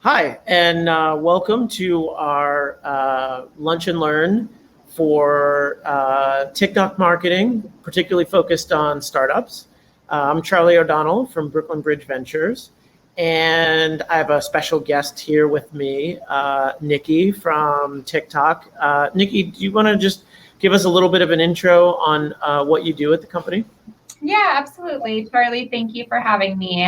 Hi, and welcome to our Lunch and Learn for TikTok marketing, particularly focused on startups. I'm Charlie O'Donnell from Brooklyn Bridge Ventures, and I have a special guest here with me, Nikki from TikTok. Nikki, do you want to just give us a little bit of an intro on what you do at the company? Yeah, absolutely. Charlie, thank you for having me.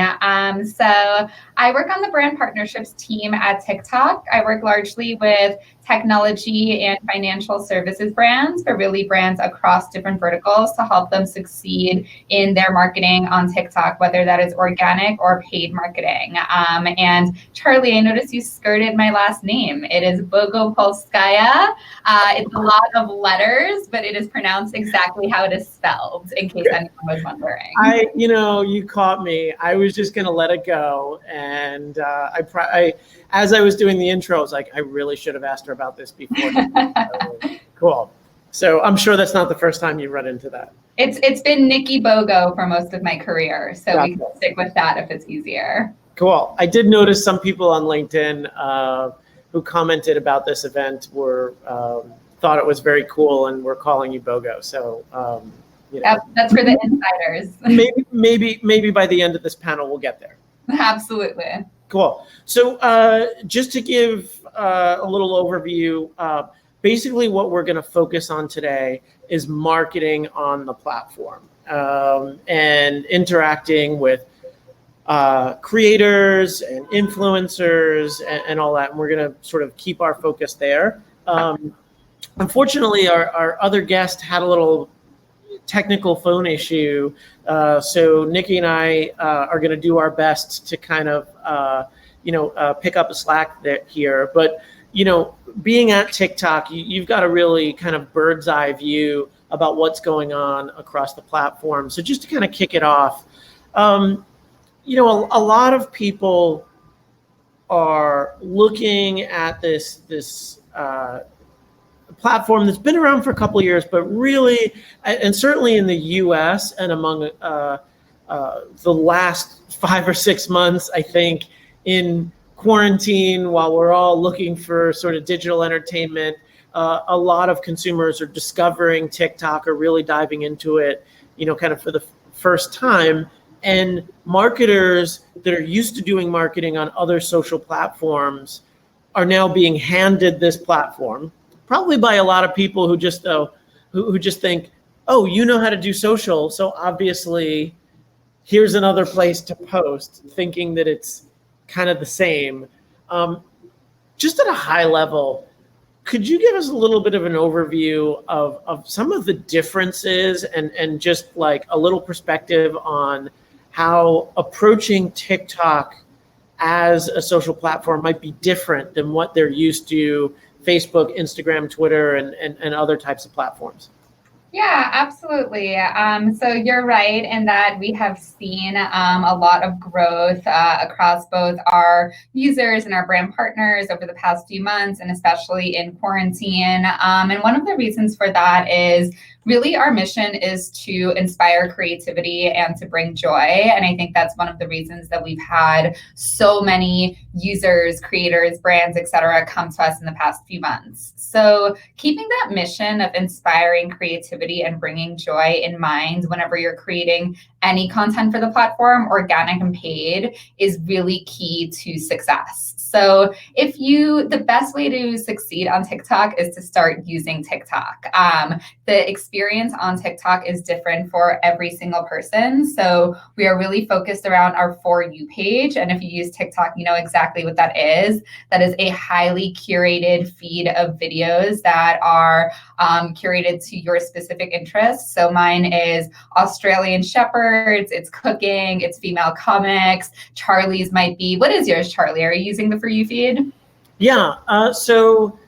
So I work on the brand partnerships team at TikTok. I work largely with technology and financial services brands, but really brands across different verticals to help them succeed in their marketing on TikTok, whether that is organic or paid marketing. And Charlie, I noticed you skirted my last name. It is Bogopolskaya. It's a lot of letters, but it is pronounced exactly how it is spelled, in case anyone was wondering. You caught me. I was just going to let it go. And as I was doing the intro, I was like, I really should have asked her about this before. Cool. So I'm sure that's not the first time you run into that. It's been Nikki Bogo for most of my career. So we can stick with that if it's easier. Cool. I did notice some people on LinkedIn who commented about this event thought it was very cool and were calling you Bogo. So that's for the insiders. maybe by the end of this panel we'll get there. Absolutely. Cool. So just to give a little overview, basically what we're going to focus on today is marketing on the platform and interacting with creators and influencers and all that. And we're going to sort of keep our focus there. Unfortunately, our other guest had a little technical phone issue. So Nikki and I are going to do our best to kind of, pick up a slack here. But, being at TikTok, you've got a really kind of bird's eye view about what's going on across the platform. So just to kind of kick it off, a lot of people are looking at this platform that's been around for a couple of years, but really, and certainly in the US and among the last 5 or 6 months, I think, in quarantine, while we're all looking for sort of digital entertainment, a lot of consumers are discovering TikTok or really diving into it, kind of for the first time. And marketers that are used to doing marketing on other social platforms are now being handed this platform, probably by a lot of people who just think, oh, you know how to do social, so obviously here's another place to post, thinking that it's kind of the same. Just at a high level, could you give us a little bit of an overview of some of the differences and just like a little perspective on how approaching TikTok as a social platform might be different than what they're used to, Facebook, Instagram, Twitter, and other types of platforms? Yeah, absolutely. So you're right in that we have seen a lot of growth across both our users and our brand partners over the past few months, and especially in quarantine. And one of the reasons for that is really our mission is to inspire creativity and to bring joy. And I think that's one of the reasons that we've had so many users, creators, brands, et cetera, come to us in the past few months. So keeping that mission of inspiring creativity and bringing joy in mind whenever you're creating any content for the platform, organic and paid, is really key to success. So the best way to succeed on TikTok is to start using TikTok. The experience on TikTok is different for every single person. So we are really focused around our For You page. And if you use TikTok, you know exactly what that is. That is a highly curated feed of videos that are curated to your specific interests. So mine is Australian Shepherds, it's cooking, it's female comics. Charlie's might be, what is yours, Charlie? Are you using the For You feed? Yeah, so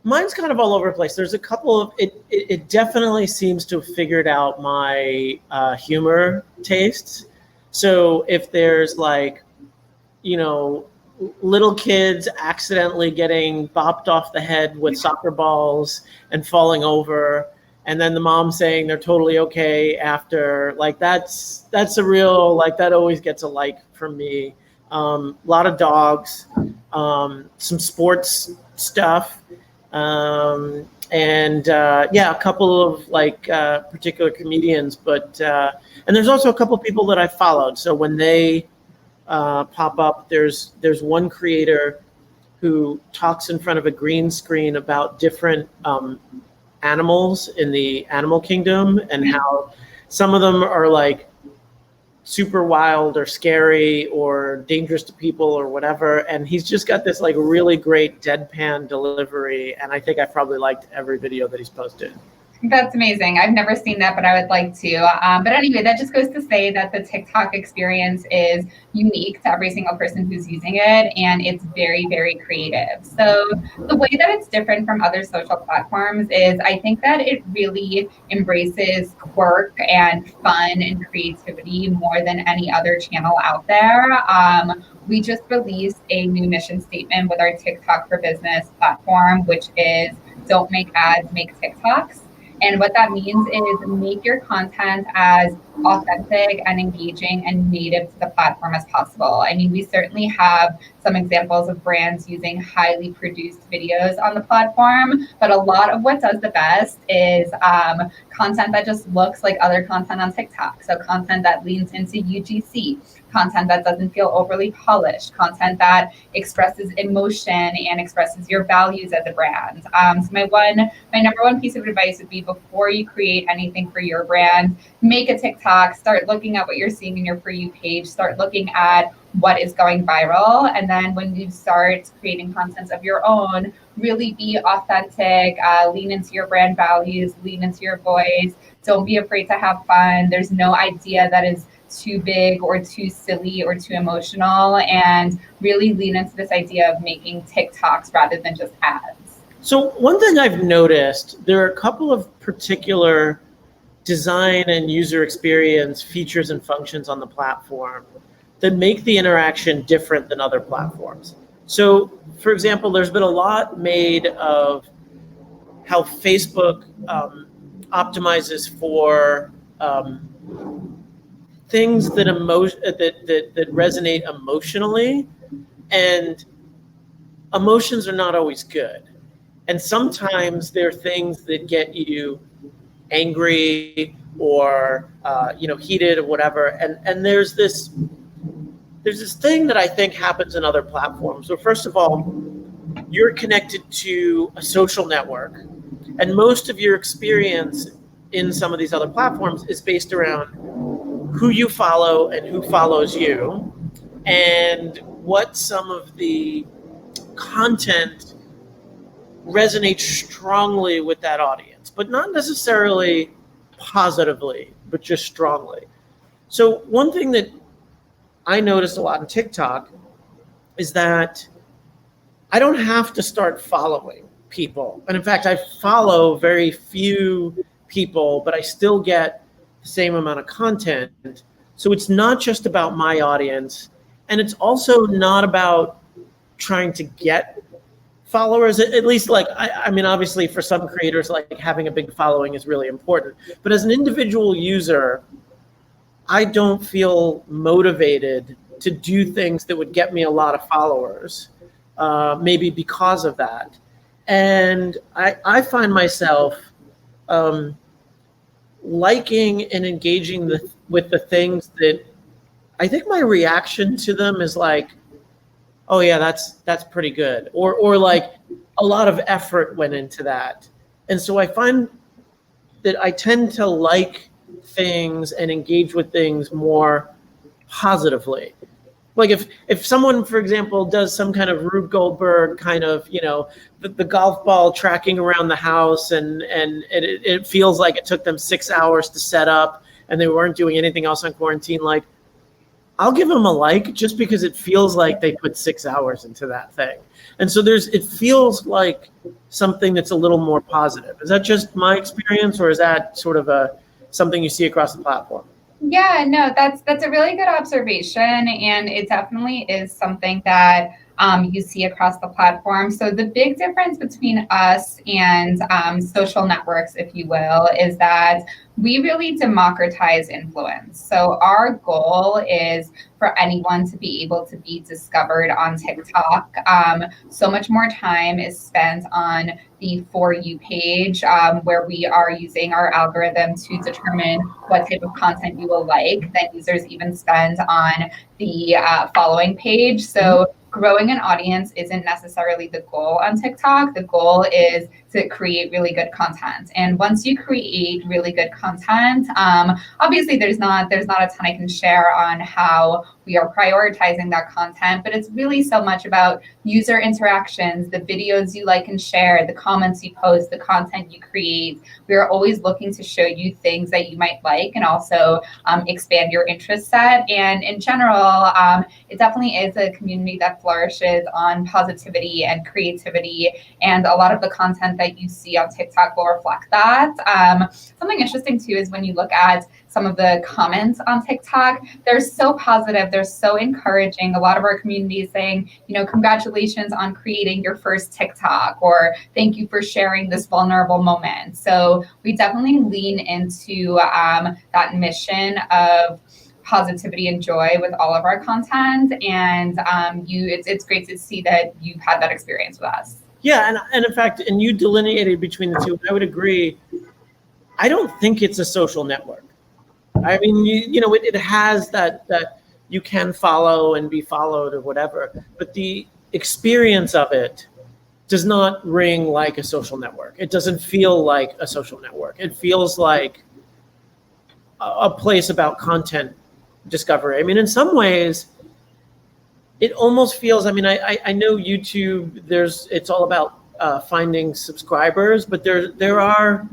mine's kind of all over the place. There's a couple of, it definitely seems to have figured out my humor tastes. So if there's like, little kids accidentally getting bopped off the head with soccer balls and falling over, and then the mom saying they're totally okay after, like that's a real, like that always gets a like from me. A lot of dogs, some sports stuff, and a couple of like particular comedians. But and there's also a couple of people that I followed. So when they pop up, there's one creator who talks in front of a green screen about different animals in the animal kingdom and how some of them are like super wild or scary or dangerous to people or whatever. And he's just got this like really great deadpan delivery. And I think I probably liked every video that he's posted. That's amazing. I've never seen that, but I would like to. But anyway, that just goes to say that the TikTok experience is unique to every single person who's using it, and it's very, very creative. So the way that it's different from other social platforms is I think that it really embraces quirk and fun and creativity more than any other channel out there. We just released a new mission statement with our TikTok for Business platform, which is don't make ads, make TikToks. And what that means is make your content as authentic and engaging and native to the platform as possible. I mean, we certainly have some examples of brands using highly produced videos on the platform, but a lot of what does the best is content that just looks like other content on TikTok. So content that leans into UGC, content that doesn't feel overly polished, content that expresses emotion and expresses your values as a brand. So my number one piece of advice would be before you create anything for your brand, make a TikTok, start looking at what you're seeing in your For You page, start looking at what is going viral. And then when you start creating content of your own, really be authentic, lean into your brand values, lean into your voice. Don't be afraid to have fun. There's no idea that is too big or too silly or too emotional, and really lean into this idea of making TikToks rather than just ads. So one thing I've noticed, there are a couple of particular design and user experience features and functions on the platform that make the interaction different than other platforms. So for example, there's been a lot made of how Facebook optimizes for things that resonate emotionally, and emotions are not always good. And sometimes there are things that get you angry or heated or whatever. And there's this thing that I think happens in other platforms. So first of all, you're connected to a social network, and most of your experience in some of these other platforms is based around who you follow and who follows you, and what some of the content resonates strongly with that audience, but not necessarily positively, but just strongly. So one thing that I noticed a lot on TikTok is that I don't have to start following people. And in fact, I follow very few people, but I still get the same amount of content. So it's not just about my audience, and it's also not about trying to get followers, at least like, I mean, obviously for some creators, like having a big following is really important. But as an individual user, I don't feel motivated to do things that would get me a lot of followers, maybe because of that. And I find myself liking and engaging with the things that I think my reaction to them is like, oh yeah, that's pretty good. Or like a lot of effort went into that. And so I find that I tend to like things and engage with things more positively. Like if someone, for example, does some kind of Rube Goldberg kind of, the golf ball tracking around the house, and it feels like it took them 6 hours to set up and they weren't doing anything else on quarantine, like, I'll give them a like just because it feels like they put 6 hours into that thing. And so it feels like something that's a little more positive. Is that just my experience, or is that sort of something you see across the platform? Yeah, no, that's a really good observation, and it definitely is something that you see across the platform. So the big difference between us and social networks, if you will, is that we really democratize influence. So our goal is for anyone to be able to be discovered on TikTok. So much more time is spent on the For You page, where we are using our algorithm to determine what type of content you will like than users even spend on the following page. So growing an audience isn't necessarily the goal on TikTok. The goal is to create really good content. And once you create really good content, obviously there's not a ton I can share on how we are prioritizing that content, but it's really so much about user interactions, the videos you like and share, the comments you post, the content you create. We are always looking to show you things that you might like and also expand your interest set. And in general, it definitely is a community that flourishes on positivity and creativity, and a lot of the content that you see on TikTok will reflect that. Something interesting too is when you look at some of the comments on TikTok, they're so positive, they're so encouraging. A lot of our community is saying, congratulations on creating your first TikTok, or thank you for sharing this vulnerable moment. So we definitely lean into that mission of positivity and joy with all of our content, and it's great to see that you've had that experience with us. Yeah, and in fact, and you delineated between the two. I would agree. I don't think it's a social network. I mean, it has that you can follow and be followed or whatever, but the experience of it does not ring like a social network. It doesn't feel like a social network. It feels like a place about content discovery. I mean, in some ways, it almost feels, I know YouTube, it's all about finding subscribers, but there are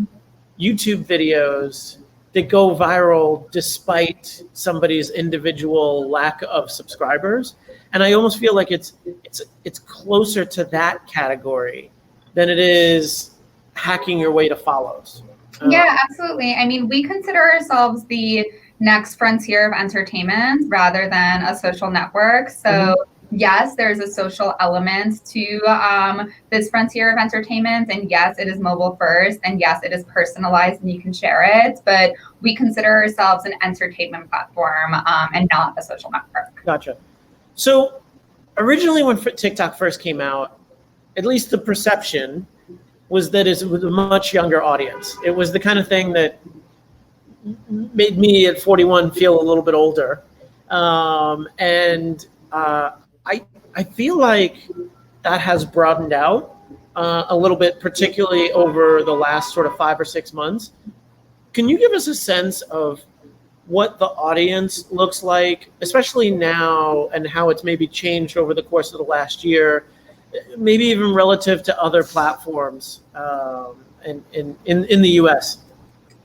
YouTube videos that go viral despite somebody's individual lack of subscribers. And I almost feel like it's closer to that category than it is hacking your way to follows. Yeah, absolutely. I mean, we consider ourselves the next frontier of entertainment rather than a social network. So yes, there's a social element to this frontier of entertainment. And yes, it is mobile first. And yes, it is personalized and you can share it. But we consider ourselves an entertainment platform and not a social network. Gotcha. So originally when TikTok first came out, at least the perception was that it was a much younger audience. It was the kind of thing that made me at 41 feel a little bit older. I feel like that has broadened out a little bit, particularly over the last sort of 5 or 6 months. Can you give us a sense of what the audience looks like, especially now, and how it's maybe changed over the course of the last year, maybe even relative to other platforms in the US?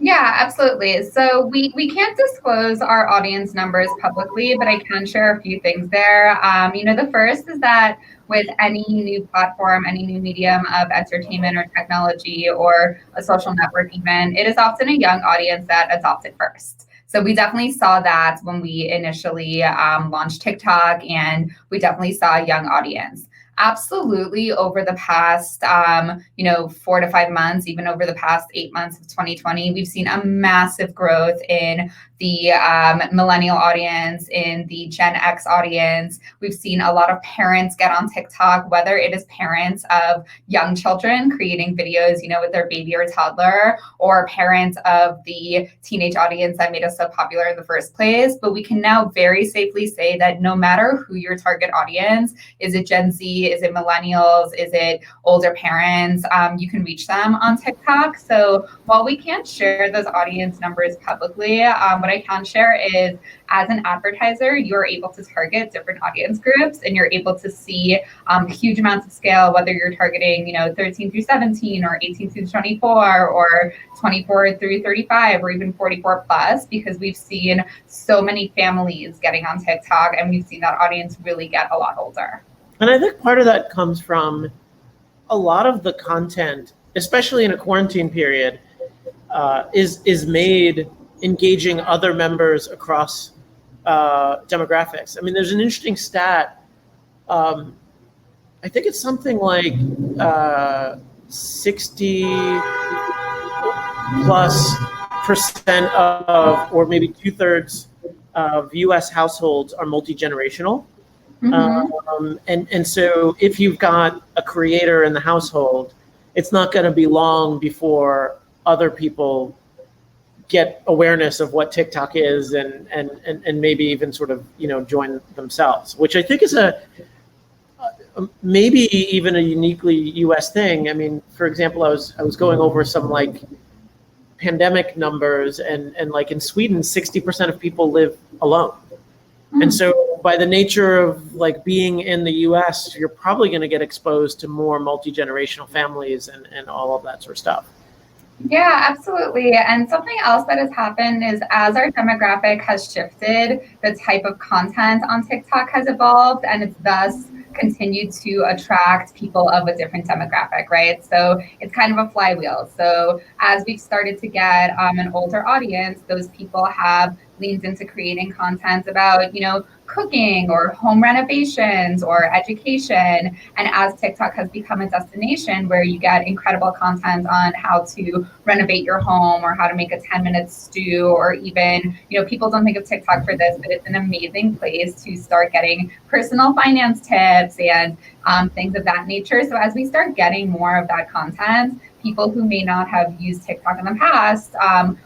Yeah, absolutely. So we can't disclose our audience numbers publicly, but I can share a few things there. The first is that with any new platform, any new medium of entertainment or technology or a social network even, it is often a young audience that adopts it first. So we definitely saw that when we initially launched TikTok, and we definitely saw a young audience. Absolutely, over the past 4 to 5 months, even over the past 8 months of 2020, we've seen a massive growth in the millennial audience, in the Gen X audience. We've seen a lot of parents get on TikTok, whether it is parents of young children creating videos, with their baby or toddler, or parents of the teenage audience that made us so popular in the first place. But we can now very safely say that no matter who your target audience is, it Gen Z, is it millennials, is it older parents, you can reach them on TikTok. So while we can't share those audience numbers publicly, what I can share is, as an advertiser, you're able to target different audience groups, and you're able to see huge amounts of scale, whether you're targeting 13 through 17 or 18 through 24 or 24 through 35 or even 44 plus, because we've seen so many families getting on TikTok, and we've seen that audience really get a lot older. And I think part of that comes from a lot of the content, especially in a quarantine period, is made engaging other members across demographics. I mean, there's an interesting stat. I think it's something like 60 plus percent of, or maybe 2/3 of U.S. households are multi-generational. And so if you've got a creator in the household, it's not going to be long before other people get awareness of what TikTok is and maybe even sort of, join themselves, which I think is maybe even a uniquely US thing. I mean, for example, I was going over some like pandemic numbers and like in Sweden, 60% of people live alone. And so by the nature of like being in the US, you're probably going to get exposed to more multi-generational families and all of that sort of stuff. Yeah, absolutely. And something else that has happened is as our demographic has shifted, the type of content on TikTok has evolved, and it's thus continued to attract people of a different demographic, right? So it's kind of a flywheel. So as we've started to get an older audience, those people have leaned into creating content about, cooking or home renovations or education. And as TikTok has become a destination where you get incredible content on how to renovate your home or how to make a 10-minute stew, or even, people don't think of TikTok for this, but it's an amazing place to start getting personal finance tips and things of that nature. So as we start getting more of that content, people who may not have used TikTok in the past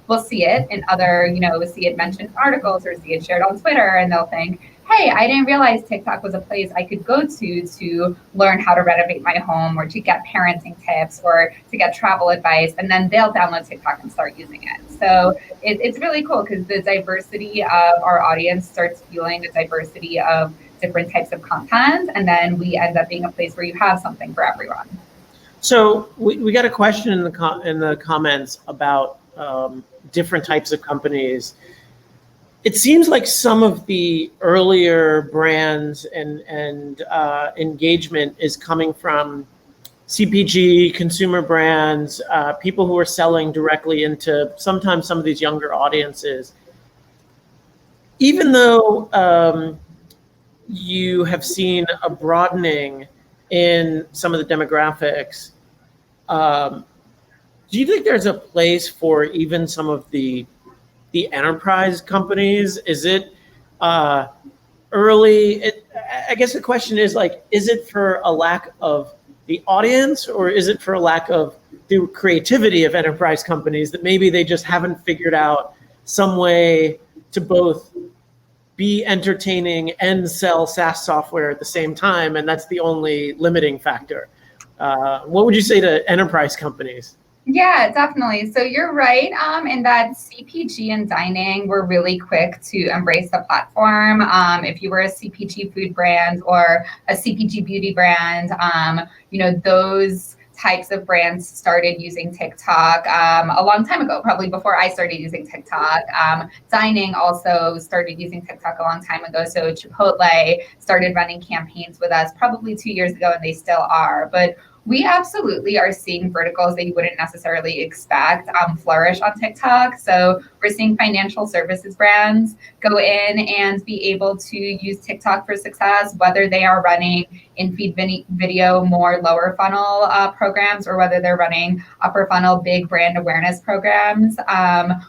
will see it in other, see it mentioned in articles or see it shared on Twitter, and they'll think, hey, I didn't realize TikTok was a place I could go to learn how to renovate my home or to get parenting tips or to get travel advice. And then they'll download TikTok and start using it. So it's really cool because the diversity of our audience starts fueling the diversity of different types of content. And then we end up being a place where you have something for everyone. So we got a question in the comments about different types of companies. It seems like some of the earlier brands and engagement is coming from CPG, consumer brands, people who are selling directly into sometimes some of these younger audiences. Even though you have seen a broadening in some of the demographics, do you think there's a place for even some of the enterprise companies? Is it early? I guess the question is like, is it for a lack of the audience, or is it for a lack of the creativity of enterprise companies that maybe they just haven't figured out some way to both be entertaining and sell SaaS software at the same time, and that's the only limiting factor? What would you say to enterprise companies? Yeah, definitely. So you're right in that CPG and dining were really quick to embrace the platform. If you were a CPG food brand or a CPG beauty brand, those types of brands started using TikTok a long time ago, probably before I started using TikTok. Dining also started using TikTok a long time ago. So Chipotle started running campaigns with us probably 2 years ago, and they still are. But we absolutely are seeing verticals that you wouldn't necessarily expect flourish on TikTok. So we're seeing financial services brands go in and be able to use TikTok for success, whether they are running in-feed video, more lower funnel programs, or whether they're running upper funnel, big brand awareness programs.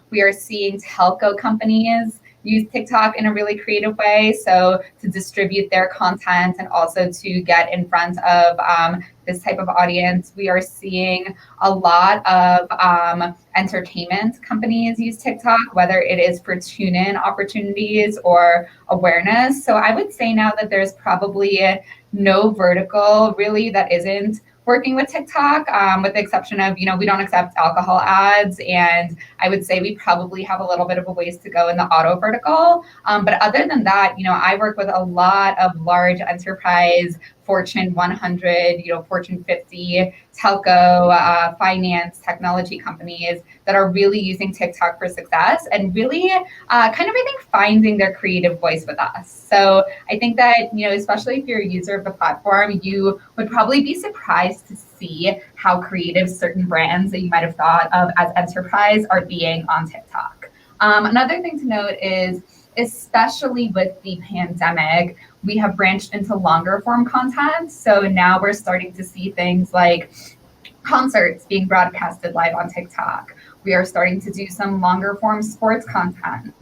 We are seeing telco companies use TikTok in a really creative way. So to distribute their content and also to get in front of this type of audience. We are seeing a lot of entertainment companies use TikTok, whether it is for tune-in opportunities or awareness. So I would say now that there's probably no vertical really that isn't working with TikTok, with the exception of, we don't accept alcohol ads. And I would say we probably have a little bit of a ways to go in the auto vertical. But other than that, I work with a lot of large enterprise, Fortune 100, Fortune 50, telco, finance, technology companies that are really using TikTok for success and really kind of, I think, finding their creative voice with us. So I think that, especially if you're a user of the platform, you would probably be surprised to see how creative certain brands that you might have thought of as enterprise are being on TikTok. Another thing to note is especially with the pandemic, we have branched into longer form content. So now we're starting to see things like concerts being broadcasted live on TikTok. We are starting to do some longer form sports content.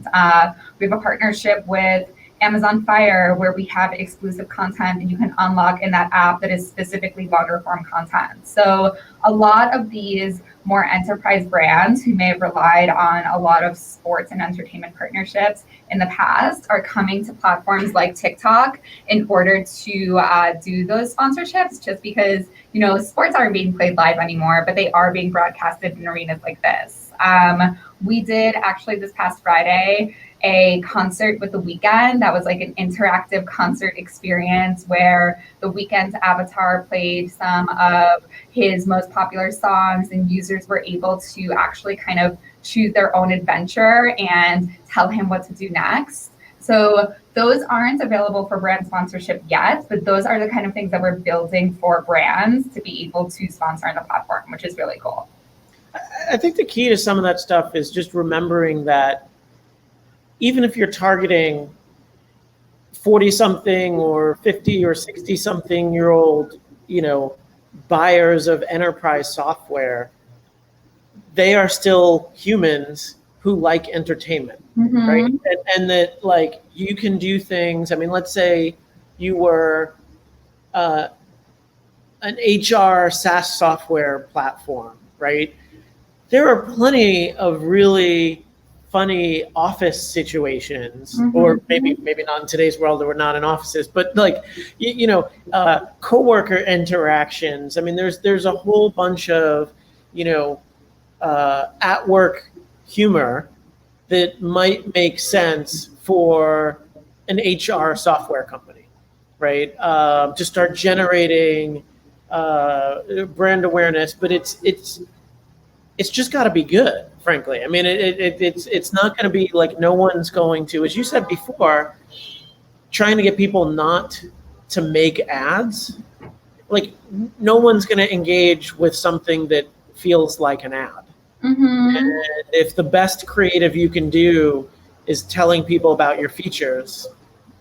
We have a partnership with Amazon Fire where we have exclusive content that you can unlock in that app that is specifically longer form content. So a lot of these more enterprise brands who may have relied on a lot of sports and entertainment partnerships in the past are coming to platforms like TikTok in order to do those sponsorships, just because, you know, sports aren't being played live anymore, but they are being broadcasted in arenas like this. We did actually this past Friday a concert with The Weeknd that was like an interactive concert experience where The Weeknd's avatar played some of his most popular songs, and users were able to actually kind of choose their own adventure and tell him what to do next. So those aren't available for brand sponsorship yet, but those are the kind of things that we're building for brands to be able to sponsor on the platform, which is really cool. I think the key to some of that stuff is just remembering that even if you're targeting 40-something or 50 or 60-something-year-old, you know, buyers of enterprise software, they are still humans who like entertainment, right? And that, like, you can do things. I mean, let's say you were an HR SaaS software platform, right? There are plenty of really funny office situations, or maybe not in today's world, that we're not in offices, but like, you know, coworker interactions. I mean, there's a whole bunch of, you know, at work humor that might make sense for an HR software company, right? To start generating brand awareness, but it's just got to be good, frankly. I mean, it's not going to be like, no one's going to, as you said before, trying to get people not to make ads. Like, no one's going to engage with something that feels like an ad. And if the best creative you can do is telling people about your features,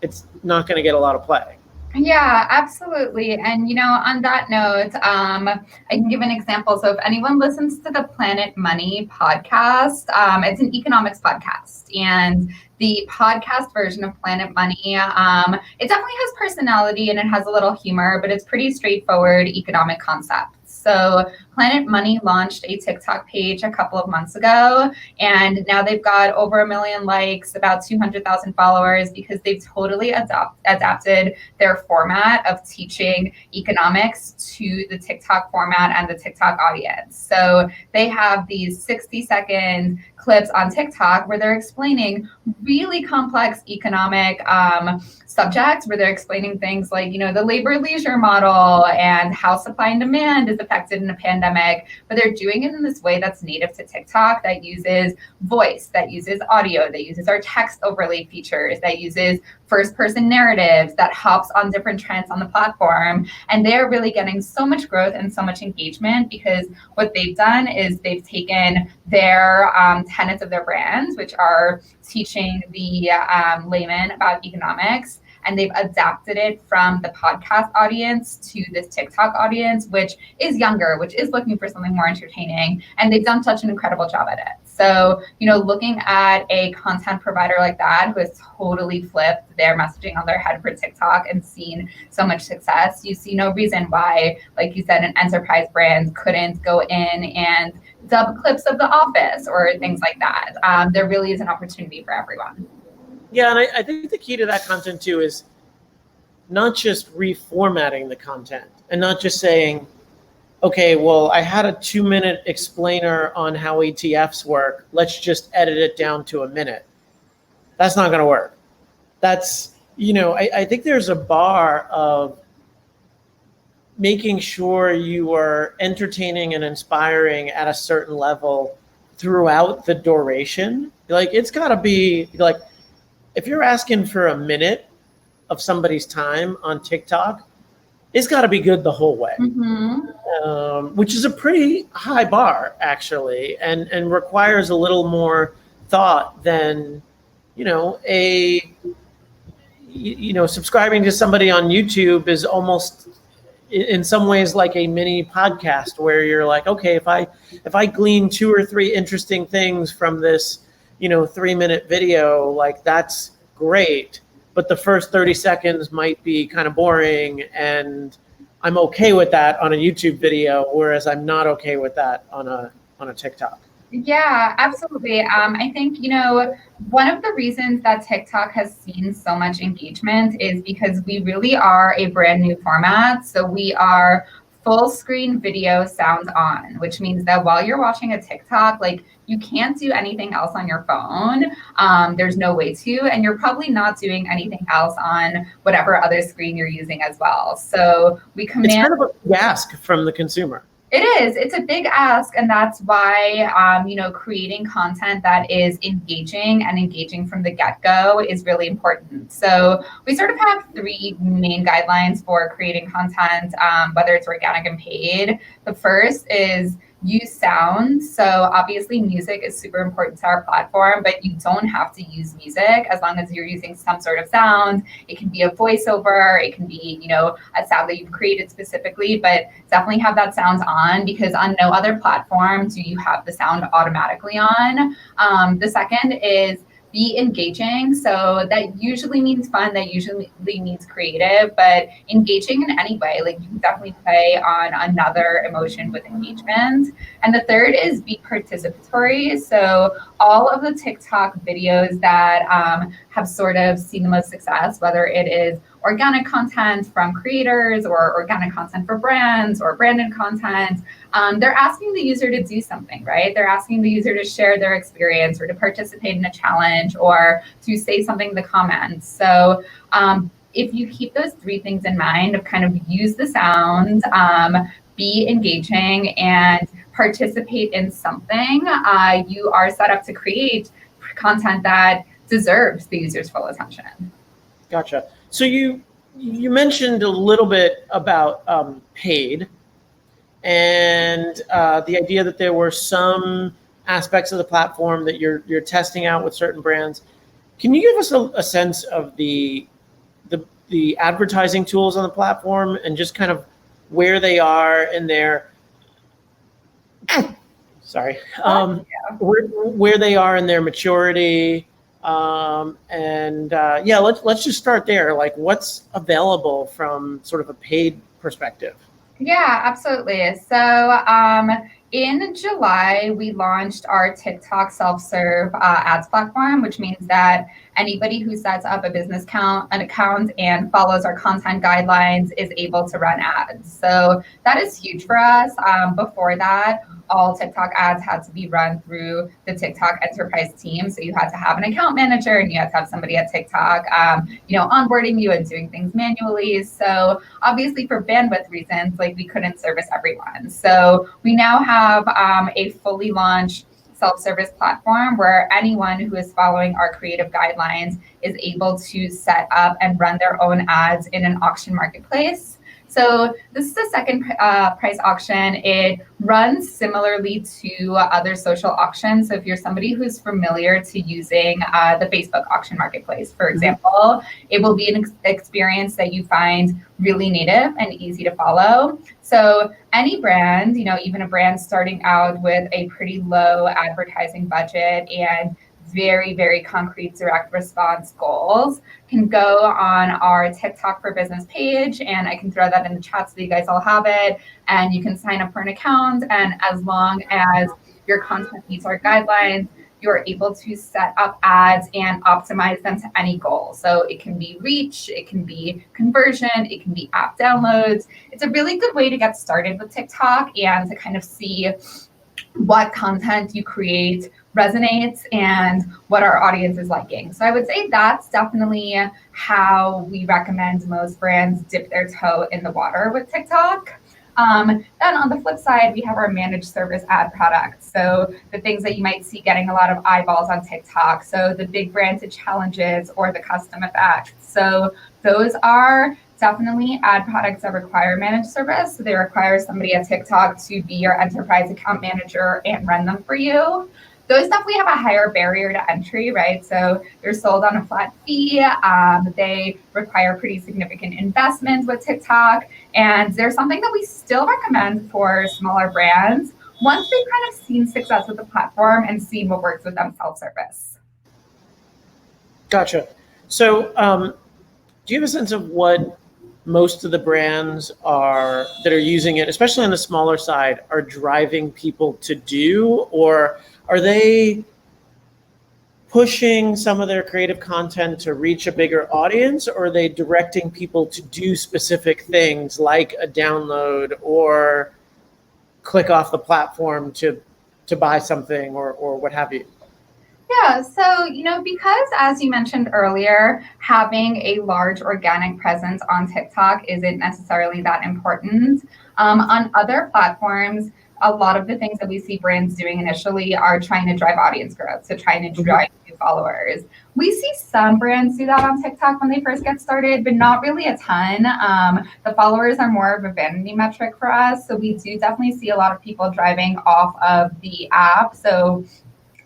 it's not going to get a lot of play. Yeah, absolutely. And, you know, on that note, I can give an example. So if anyone listens to the Planet Money podcast, it's an economics podcast. And the podcast version of Planet Money, it definitely has personality and it has a little humor, but it's pretty straightforward economic concepts. So Planet Money launched a TikTok page a couple of months ago, and now they've got over 1 million likes, about 200,000 followers, because they've totally adapted their format of teaching economics to the TikTok format and the TikTok audience. So they have these 60-second clips on TikTok where they're explaining really complex economic subjects, where they're explaining things like, you know, the labor leisure model and how supply and demand is affected in a pandemic, but they're doing it in this way that's native to TikTok, that uses voice, that uses audio, that uses our text overlay features, that uses first person narratives, that hops on different trends on the platform. And they're really getting so much growth and so much engagement because what they've done is they've taken their tenets of their brands, which are teaching the layman about economics, and they've adapted it from the podcast audience to this TikTok audience, which is younger, which is looking for something more entertaining. And they've done such an incredible job at it. So, you know, looking at a content provider like that who has totally flipped their messaging on their head for TikTok and seen so much success, you see no reason why, like you said, an enterprise brand couldn't go in and dub clips of The Office or things like that. There really is an opportunity for everyone. Yeah, and I think the key to that content too is not just reformatting the content and not just saying, okay, well, I had a 2-minute explainer on how ETFs work. Let's just edit it down to a minute. That's not going to work. That's, you know, I think there's a bar of making sure you are entertaining and inspiring at a certain level throughout the duration. Like, it's got to be like, if you're asking for a minute of somebody's time on TikTok, it's got to be good the whole way, which is a pretty high bar, actually, and requires a little more thought than subscribing to somebody on YouTube is almost in some ways like a mini podcast where you're like, okay, if I glean 2 or 3 interesting things from this, 3-minute video, like that's great. But the first 30 seconds might be kind of boring, and I'm okay with that on a YouTube video, whereas I'm not okay with that on a TikTok. Yeah, absolutely. I think, one of the reasons that TikTok has seen so much engagement is because we really are a brand new format. So we are full screen video sound on, which means that while you're watching a TikTok, like you can't do anything else on your phone. There's no way to, and you're probably not doing anything else on whatever other screen you're using as well. So we command. It's kind of a ask from the consumer. It is. It's a big ask, and that's why creating content that is engaging from the get-go is really important. So we sort of have 3 main guidelines for creating content, whether it's organic and paid. The first is use sound. So obviously music is super important to our platform, but you don't have to use music as long as you're using some sort of sound. It can be a voiceover, it can be, a sound that you've created specifically, but definitely have that sound on, because on no other platform do you have the sound automatically on. The second is be engaging. So that usually means fun, that usually means creative, but engaging in any way, like you can definitely play on another emotion with engagement. And the third is be participatory. So all of the TikTok videos that have sort of seen the most success, whether it is organic content from creators or organic content for brands or branded content, they're asking the user to do something, right? They're asking the user to share their experience or to participate in a challenge or to say something in the comments. So if you keep those 3 things in mind of kind of use the sound, be engaging, and participate in something, you are set up to create content that deserves the user's full attention. Gotcha. So you mentioned a little bit about paid, and the idea that there were some aspects of the platform that you're testing out with certain brands. Can you give us a sense of the advertising tools on the platform and just kind of where they are in their where they are in their maturity? Let's just start there. Like, what's available from sort of a paid perspective? Yeah, absolutely. So in July, we launched our TikTok self-serve ads platform, which means that anybody who sets up a business account and follows our content guidelines is able to run ads. So that is huge for us. Before that, all TikTok ads had to be run through the TikTok enterprise team. So you had to have an account manager and you had to have somebody at TikTok, onboarding you and doing things manually. So obviously for bandwidth reasons, like we couldn't service everyone. So we now have a fully launched self-service platform where anyone who is following our creative guidelines is able to set up and run their own ads in an auction marketplace. So this is the second price auction. It runs similarly to other social auctions. So if you're somebody who's familiar to using the Facebook auction marketplace, for example, it will be an experience that you find really native and easy to follow. So any brand, even a brand starting out with a pretty low advertising budget and very, very concrete direct response goals, can go on our TikTok for Business page, and I can throw that in the chat so you guys all have it, and you can sign up for an account, and as long as your content meets our guidelines, you're able to set up ads and optimize them to any goal. So it can be reach, it can be conversion, it can be app downloads. It's a really good way to get started with TikTok and to kind of see what content you create resonates and what our audience is liking. So I would say that's definitely how we recommend most brands dip their toe in the water with TikTok. Then on the flip side, we have our managed service ad products. So the things that you might see getting a lot of eyeballs on TikTok. So the big branded challenges or the custom effects. So those are definitely ad products that require managed service. So they require somebody at TikTok to be your enterprise account manager and run them for you. those definitely have a higher barrier to entry, right? So they're sold on a flat fee. They require pretty significant investments with TikTok. And there's something that we still recommend for smaller brands once they've kind of seen success with the platform and seen what works with them self-service. Gotcha. So do you have a sense of what most of the brands that are using it, especially on the smaller side, are driving people to do? Or are they pushing some of their creative content to reach a bigger audience, or are they directing people to do specific things like a download or click off the platform to buy something or what have you? Yeah, so, because as you mentioned earlier, having a large organic presence on TikTok isn't necessarily that important. On other platforms, a lot of the things that we see brands doing initially are trying to drive audience growth, so trying to drive new followers. We see some brands do that on TikTok when they first get started, but not really a ton. The followers are more of a vanity metric for us, so we do definitely see a lot of people driving off of the app. So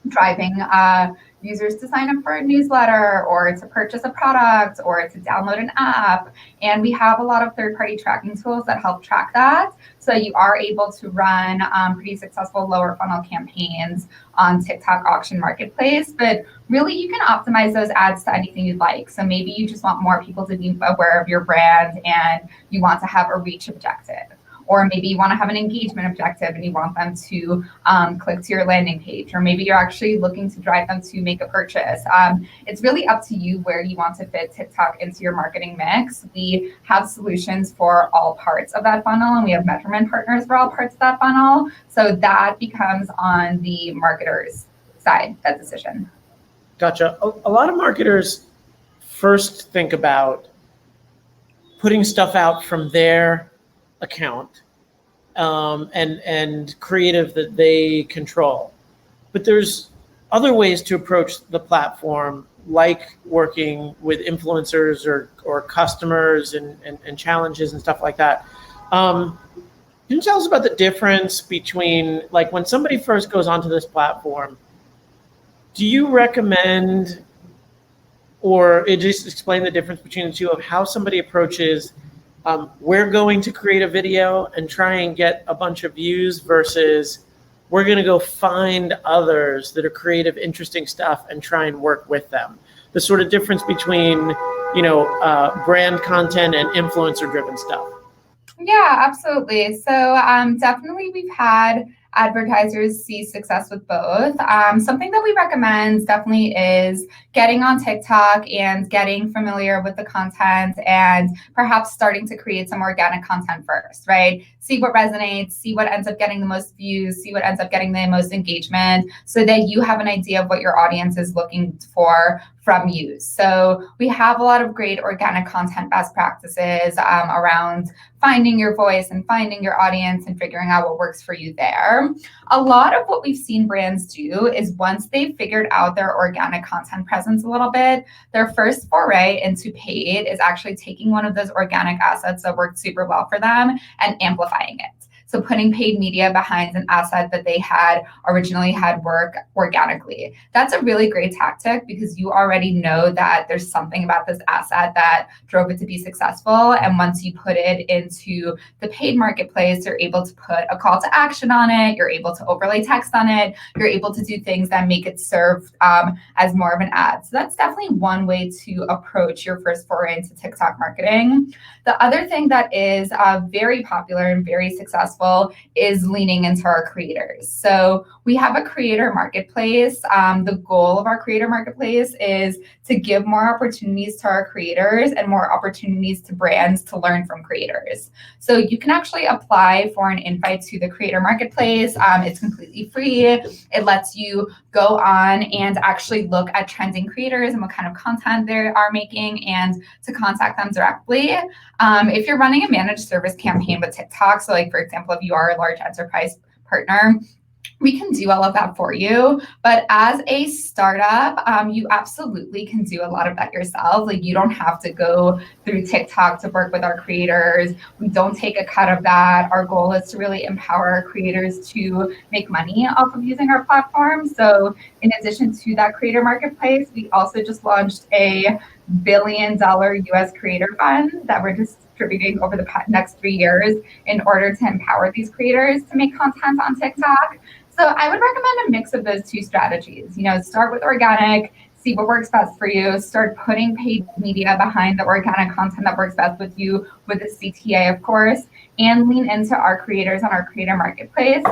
driving users to sign up for a newsletter or to purchase a product or to download an app. And we have a lot of third-party tracking tools that help track that. So you are able to run pretty successful lower funnel campaigns on TikTok Auction Marketplace. But really, you can optimize those ads to anything you'd like. So maybe you just want more people to be aware of your brand and you want to have a reach objective. Or maybe you want to have an engagement objective and you want them to click to your landing page. Or maybe you're actually looking to drive them to make a purchase. It's really up to you where you want to fit TikTok into your marketing mix. We have solutions for all parts of that funnel, and we have measurement partners for all parts of that funnel. So that becomes on the marketer's side, that decision. Gotcha. A lot of marketers first think about putting stuff out from their account and creative that they control. But there's other ways to approach the platform, like working with influencers or customers and challenges and stuff like that. Can you tell us about the difference between, like, when somebody first goes onto this platform, do you recommend, or just explain the difference between the two of how somebody approaches we're going to create a video and try and get a bunch of views versus we're going to go find others that are creative, interesting stuff and try and work with them? The sort of difference between, brand content and influencer driven stuff. Yeah, absolutely. So definitely we've had advertisers see success with both. Something that we recommend definitely is getting on TikTok and getting familiar with the content and perhaps starting to create some organic content first, right? See what resonates, see what ends up getting the most views, see what ends up getting the most engagement so that you have an idea of what your audience is looking for from you. So we have a lot of great organic content best practices around finding your voice and finding your audience and figuring out what works for you there. A lot of what we've seen brands do is once they've figured out their organic content presence a little bit, their first foray into paid is actually taking one of those organic assets that worked super well for them and amplifying it. So putting paid media behind an asset that they had originally had work organically. That's a really great tactic because you already know that there's something about this asset that drove it to be successful. And once you put it into the paid marketplace, you're able to put a call to action on it. You're able to overlay text on it. You're able to do things that make it serve as more of an ad. So that's definitely one way to approach your first foray into TikTok marketing. The other thing that is very popular and very successful is leaning into our creators. So we have a creator marketplace. The goal of our creator marketplace is to give more opportunities to our creators and more opportunities to brands to learn from creators. So you can actually apply for an invite to the creator marketplace. It's completely free. It lets you go on and actually look at trending creators and what kind of content they are making and to contact them directly. If you're running a managed service campaign with TikTok, so like for example, if you are a large enterprise partner, we can do all of that for you. But as a startup, you absolutely can do a lot of that yourself. Like, you don't have to go through TikTok to work with our creators. We don't take a cut of that. Our goal is to really empower our creators to make money off of using our platform. So in addition to that creator marketplace, we also just launched a $1 billion US creator fund that we're distributing over the next 3 years in order to empower these creators to make content on TikTok. So I would recommend a mix of those two strategies. Start with organic, see what works best for you, start putting paid media behind the organic content that works best with you, with the CTA, of course, and lean into our creators on our creator marketplace.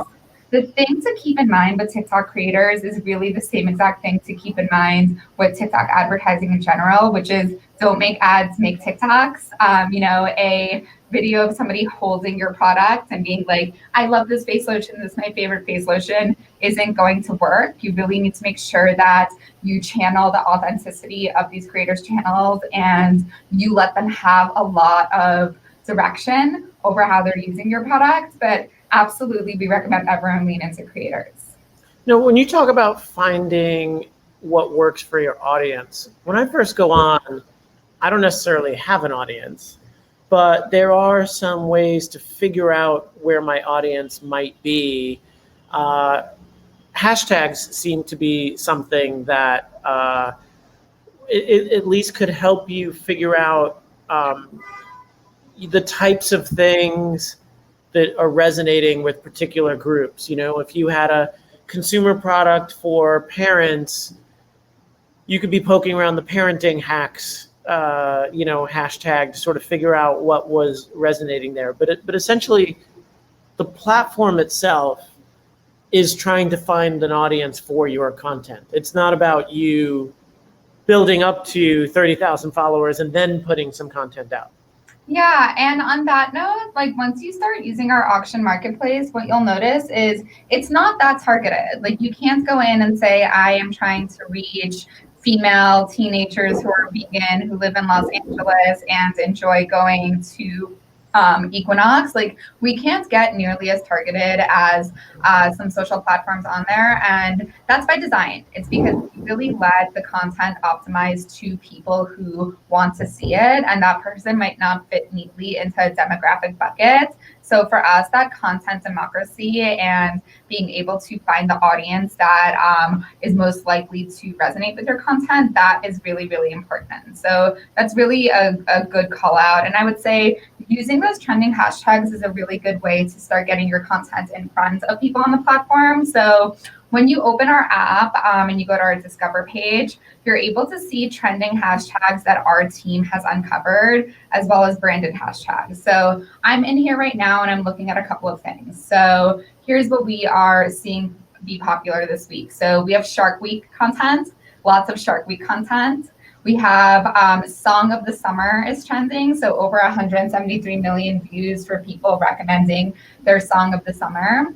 The thing to keep in mind with TikTok creators is really the same exact thing to keep in mind with TikTok advertising in general, which is don't make ads, make TikToks. A video of somebody holding your product and being like, I love this face lotion, this is my favorite face lotion, isn't going to work. You really need to make sure that you channel the authenticity of these creators' channels and you let them have a lot of direction over how they're using your product. But absolutely, we recommend everyone lean into creators. Now, when you talk about finding what works for your audience, when I first go on, I don't necessarily have an audience, but there are some ways to figure out where my audience might be. Hashtags seem to be something that it at least could help you figure out the types of things that are resonating with particular groups. If you had a consumer product for parents, you could be poking around the parenting hacks hashtag to sort of figure out what was resonating there. But essentially, the platform itself is trying to find an audience for your content. It's not about you building up to 30,000 followers and then putting some content out. Yeah, and on that note, once you start using our auction marketplace, what you'll notice is it's not that targeted. You can't go in and say, I am trying to reach female teenagers who are vegan, who live in Los Angeles and enjoy going to Equinox. We can't get nearly as targeted as some social platforms on there, and that's by design. It's because we really let the content optimize to people who want to see it, and that person might not fit neatly into a demographic bucket. So for us, that content democracy and being able to find the audience that is most likely to resonate with your content, that is really, really important. So that's really a good call out. And I would say using those trending hashtags is a really good way to start getting your content in front of people on the platform. So when you open our app and you go to our Discover page, you're able to see trending hashtags that our team has uncovered, as well as branded hashtags. So I'm in here right now and I'm looking at a couple of things. So here's what we are seeing be popular this week. So we have Shark Week content, lots of Shark Week content. We have Song of the Summer is trending, so over 173 million views for people recommending their Song of the Summer.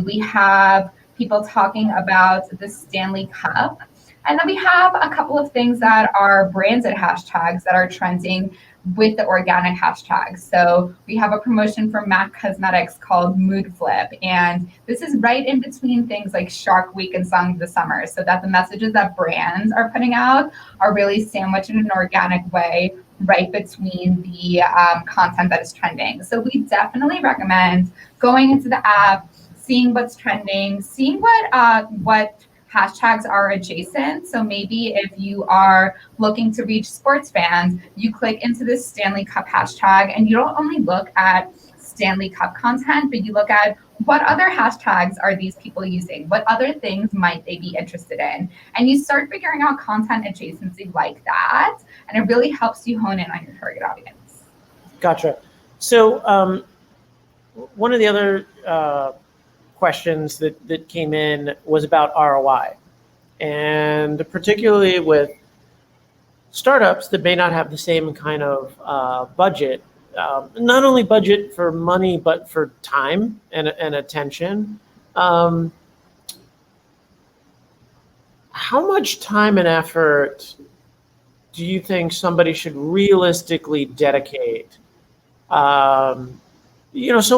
We have people talking about the Stanley Cup. And then we have a couple of things that are branded hashtags that are trending with the organic hashtags. So we have a promotion from MAC Cosmetics called Mood Flip. And this is right in between things like Shark Week and Song of the Summer, so that the messages that brands are putting out are really sandwiched in an organic way right between the content that is trending. So we definitely recommend going into the app, seeing what's trending, seeing what hashtags are adjacent. So maybe if you are looking to reach sports fans, you click into this Stanley Cup hashtag and you don't only look at Stanley Cup content, but you look at what other hashtags are these people using? What other things might they be interested in? And you start figuring out content adjacency like that, and it really helps you hone in on your target audience. Gotcha. So one of the other questions that came in was about ROI, and particularly with startups that may not have the same kind of budget, not only budget for money but for time and attention. How much time and effort do you think somebody should realistically dedicate? So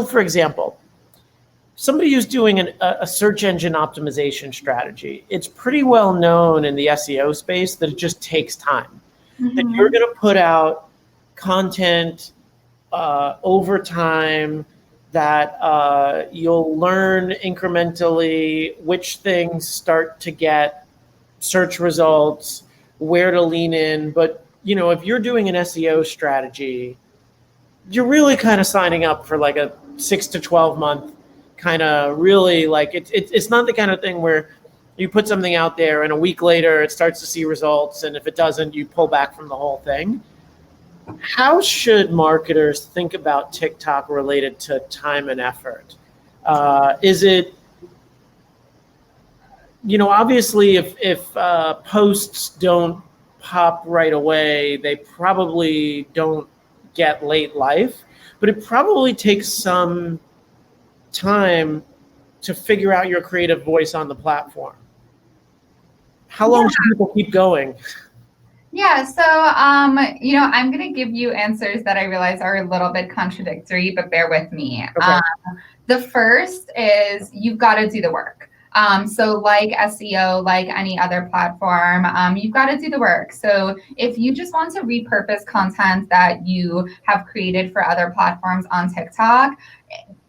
for example, somebody who's doing a search engine optimization strategy, it's pretty well known in the SEO space that it just takes time. That you're going to put out content over time, that you'll learn incrementally which things start to get search results, where to lean in. But, if you're doing an SEO strategy, you're really kind of signing up for like a 6 to 12 month kind of really like it's not the kind of thing where you put something out there and a week later it starts to see results, and if it doesn't, you pull back from the whole thing. How should marketers think about TikTok related to time and effort? Is it, obviously if posts don't pop right away, they probably don't get late life, but it probably takes some time to figure out your creative voice on the platform. How long should people keep going? Yeah, so I'm going to give you answers that I realize are a little bit contradictory, but bear with me. Okay. The first is you've got to do the work. So like SEO, like any other platform, you've got to do the work. So if you just want to repurpose content that you have created for other platforms on TikTok,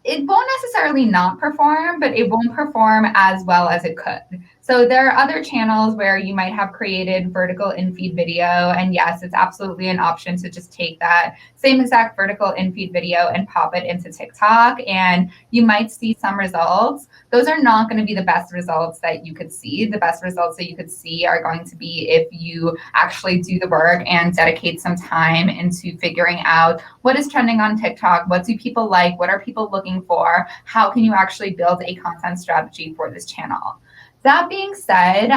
it won't necessarily not perform, but it won't perform as well as it could. So there are other channels where you might have created vertical in-feed video. And yes, it's absolutely an option to just take that same exact vertical in-feed video and pop it into TikTok. And you might see some results. Those are not going to be the best results that you could see. The best results that you could see are going to be if you actually do the work and dedicate some time into figuring out what is trending on TikTok, what do people like, what are people looking for, how can you actually build a content strategy for this channel. That being said,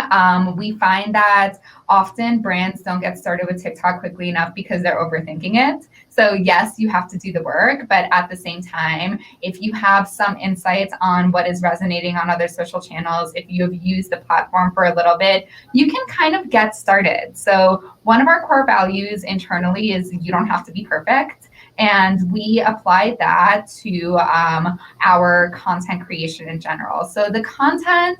we find that often brands don't get started with TikTok quickly enough because they're overthinking it. So yes, you have to do the work, but at the same time, if you have some insights on what is resonating on other social channels, if you have used the platform for a little bit, you can kind of get started. So one of our core values internally is you don't have to be perfect. And we applied that to our content creation in general. So the content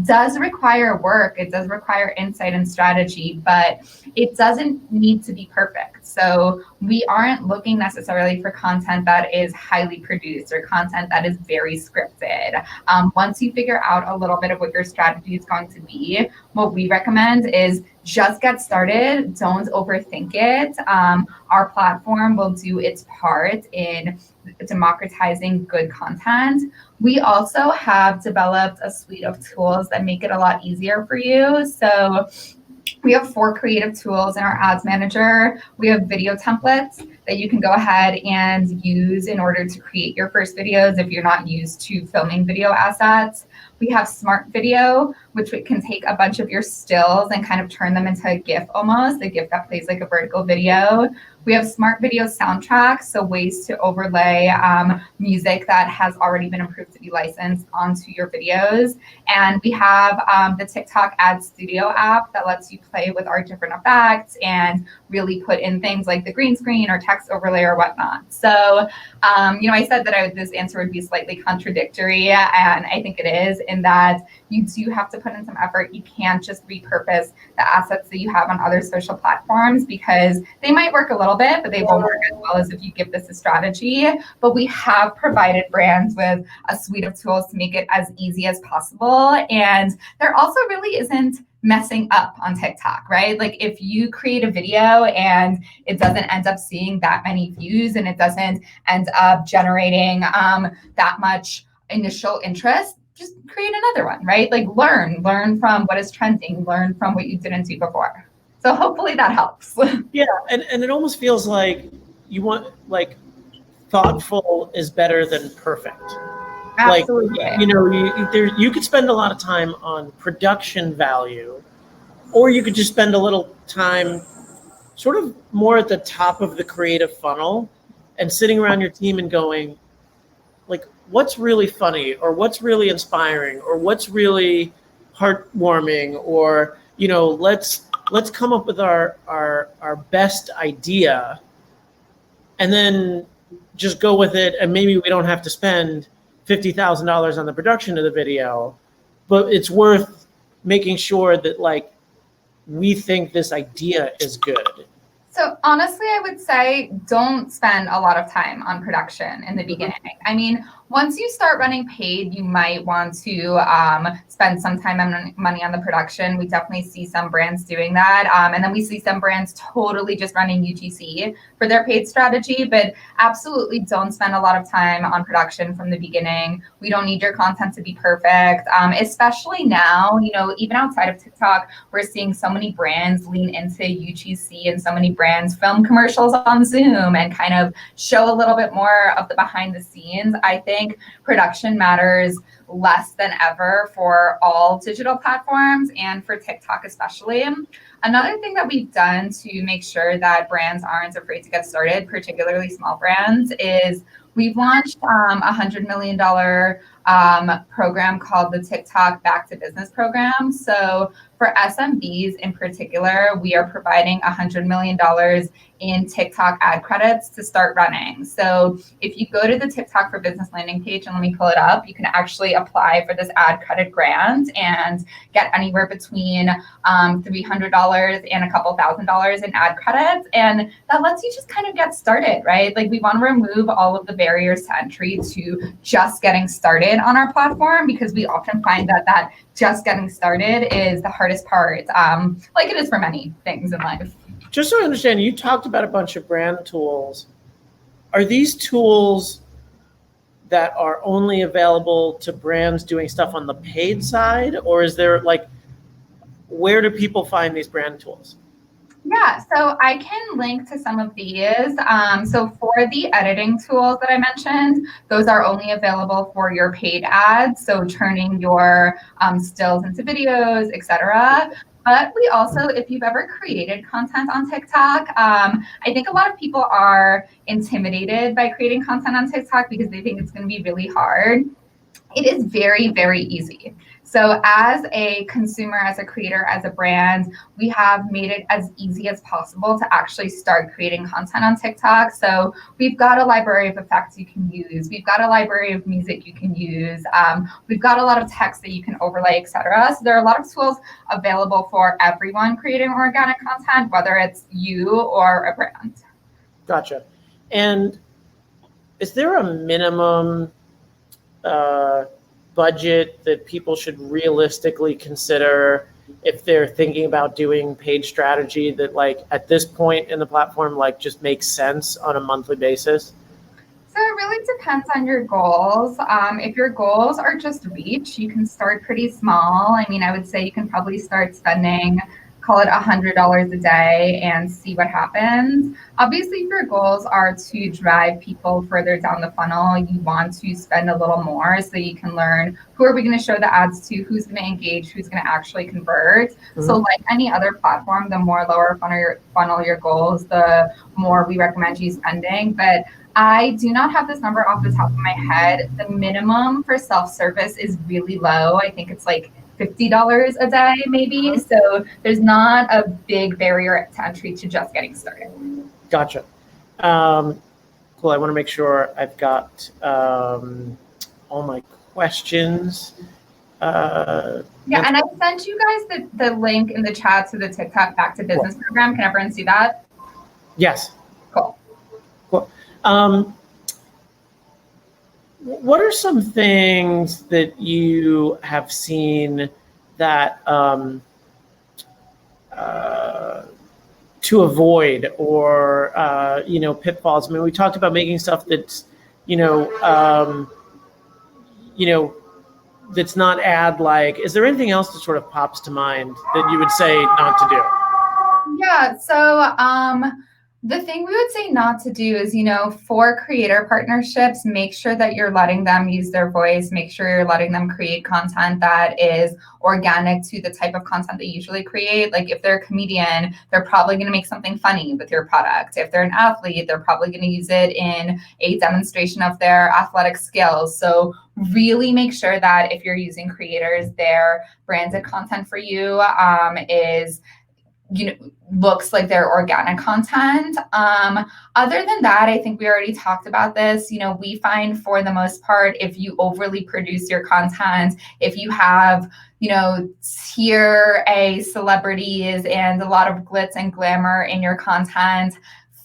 does require work. It does require insight and strategy, but it doesn't need to be perfect. So we aren't looking necessarily for content that is highly produced or content that is very scripted. Once you figure out a little bit of what your strategy is going to be, what we recommend is just get started. Don't overthink it. Our platform will do its part in democratizing good content. We also have developed a suite of tools that make it a lot easier for you. So we have 4 creative tools in our ads manager. We have video templates that you can go ahead and use in order to create your first videos if you're not used to filming video assets. We have Smart Video, which can take a bunch of your stills and kind of turn them into a GIF almost, a GIF that plays like a vertical video. We have Smart Video Soundtracks, so ways to overlay music that has already been approved to be licensed onto your videos. And we have the TikTok Ad Studio app that lets you play with our different effects and really put in things like the green screen or text overlay or whatnot. So, I said that this answer would be slightly contradictory, and I think it is, in that you do have to put in some effort. You can't just repurpose the assets that you have on other social platforms because they might work a little bit, but they won't work as well as if you give this a strategy. But we have provided brands with a suite of tools to make it as easy as possible. And there also really isn't messing up on TikTok, right? Like if you create a video and it doesn't end up seeing that many views and it doesn't end up generating that much initial interest, just create another one, right? Like learn from what is trending, learn from what you didn't do before. So hopefully that helps. Yeah, and it almost feels like you want, like, thoughtful is better than perfect. Absolutely. Like, you could spend a lot of time on production value, or you could just spend a little time sort of more at the top of the creative funnel and sitting around your team and going, like, what's really funny, or what's really inspiring, or what's really heartwarming, or let's come up with our best idea and then just go with it, and maybe we don't have to spend $50,000 on the production of the video, but it's worth making sure that like we think this idea is good. So honestly, I would say don't spend a lot of time on production in the beginning. I mean, once you start running paid, you might want to spend some time and money on the production. We definitely see some brands doing that. And then we see some brands totally just running UGC for their paid strategy, but absolutely don't spend a lot of time on production from the beginning. We don't need your content to be perfect, especially now, you know, even outside of TikTok, we're seeing so many brands lean into UGC and so many brands film commercials on Zoom and kind of show a little bit more of the behind the scenes. I think production matters less than ever for all digital platforms and for TikTok especially. Another thing that we've done to make sure that brands aren't afraid to get started, particularly small brands, is we've launched a $100 million program called the TikTok Back to Business program. So for SMBs in particular, we are providing $100 million in TikTok ad credits to start running. So if you go to the TikTok for Business landing page, and let me pull it up, you can actually apply for this ad credit grant and get anywhere between $300 and a couple $1,000s in ad credits. And that lets you just kind of get started, right? Like we want to remove all of the barriers to entry to just getting started on our platform, because we often find that just getting started is the hardest part, like it is for many things in life. Just so I understand, you talked about a bunch of brand tools. Are these tools that are only available to brands doing stuff on the paid side? Or is there like, where do people find these brand tools? Yeah, so I can link to some of these. So for the editing tools that I mentioned, those are only available for your paid ads. So turning your stills into videos, etc. But we also, if you've ever created content on TikTok, I think a lot of people are intimidated by creating content on TikTok because they think it's going to be really hard. It is very, very easy. So as a consumer, as a creator, as a brand, we have made it as easy as possible to actually start creating content on TikTok. So we've got a library of effects you can use. We've got a library of music you can use. We've got a lot of text that you can overlay, etc. So there are a lot of tools available for everyone creating organic content, whether it's you or a brand. Gotcha. And is there a minimum budget that people should realistically consider if they're thinking about doing paid strategy that like at this point in the platform like just makes sense on a monthly basis? So it really depends on your goals. If your goals are just reach, you can start pretty small. I mean, I would say you can probably start spending, call it $100 a day and see what happens. Obviously, if your goals are to drive people further down the funnel, you want to spend a little more so you can learn who are we going to show the ads to, who's going to engage, who's going to actually convert. Mm-hmm. So like any other platform, the more lower funnel your goals, the more we recommend you spending. But I do not have this number off the top of my head. The minimum for self-service is really low. I think it's like $50 a day, maybe. So there's not a big barrier to entry to just getting started. Gotcha. Cool. I want to make sure I've got all my questions. And I sent you guys the link in the chat to the TikTok Back to Business program. Can everyone see that? Yes. Cool. What are some things that you have seen that to avoid or pitfalls? I mean, we talked about making stuff that's that's not ad-like. Is there anything else that sort of pops to mind that you would say not to do? Yeah. So the thing we would say not to do is, for creator partnerships, make sure that you're letting them use their voice. Make sure you're letting them create content that is organic to the type of content they usually create. Like if they're a comedian, they're probably going to make something funny with your product. If they're an athlete, they're probably going to use it in a demonstration of their athletic skills. So really make sure that if you're using creators, their branded content for you is looks like their organic content. Other than that, I think we already talked about this. We find for the most part, if you overly produce your content, if you have, tier A celebrities and a lot of glitz and glamour in your content,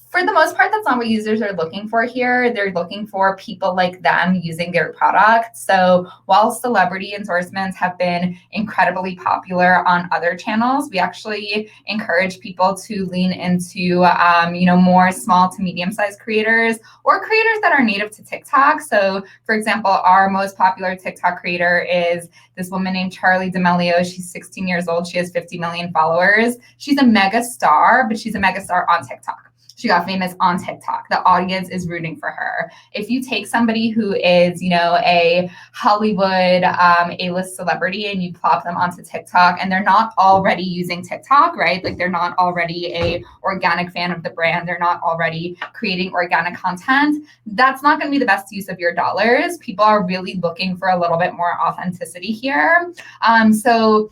for the most part, that's not what users are looking for here. They're looking for people like them using their product. So while celebrity endorsements have been incredibly popular on other channels, we actually encourage people to lean into, more small to medium-sized creators or creators that are native to TikTok. So for example, our most popular TikTok creator is this woman named Charli D'Amelio. She's 16 years old. She has 50 million followers. She's a mega star, but she's a mega star on TikTok. She got famous on TikTok. The audience is rooting for her. If you take somebody who is, a Hollywood A-list celebrity and you plop them onto TikTok and they're not already using TikTok, right? Like they're not already a organic fan of the brand. They're not already creating organic content. That's not going to be the best use of your dollars. People are really looking for a little bit more authenticity here. So